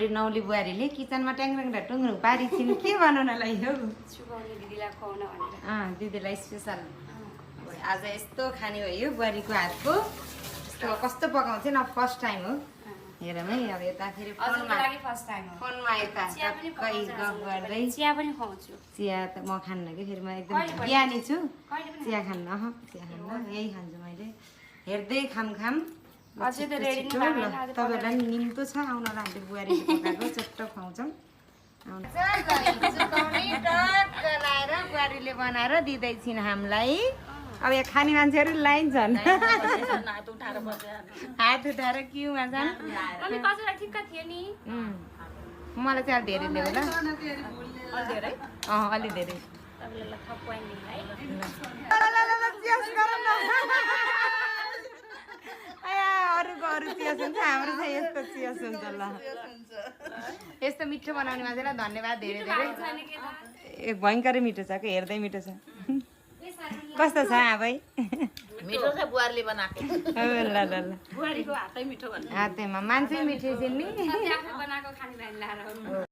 हाम्रो नौली बुहारीले किचनमा ट्याङट्याङ टुङ्ग्रु पारी छिन् के बनाउनलाई हो सुगाउने दिदीलाई खुवाउन भनेर दिदीलाई स्पेसल आज यस्तो खाने हो यो बुहारीको हातको यस्तो कस्तो पकाउँछ न फर्स्ट टाइम हो हेरौँ है अब यता फेरि फोनमा यता टक्कै गफ गर्दै चिया पनि खुवाउँछु चिया त म खान्न कि फेरि म एकदम ज्ञानी छु चिया खान्न चिया खान्न यही खान्छु मैले हेर्दै खाम अझै त रेडी नै तपाईँहरूलाई नि निम्तो छ आउन लान्थ्यो बुहारीले पकाएको चट्ट खुवाउँछौँ लाएर बुहारीले बनाएर दिँदैछिन् हामीलाई अब यहाँ खाने मान्छेहरू लाइन छन् हात उठाएर क्युमा छन् मलाई चाहिँ धेरै ल्याऊ ल अलि धेरै अरूको अरू चिया सुन्छ हाम्रो चाहिँ यस्तो चिया सुन्छ ल यस्तो मिठो बनाउने मान्छेलाई धन्यवाद धेरै धेरै भयङ्करै मिठो छ कि हेर्दै मिठो छ कस्तो छ आबै मिठो छ बुहारीले बनाएको ल ल ल बुहारीको हातै मिठो भन्नु हातैमा मान्छे मिठो छिन् नि बनाएको खाने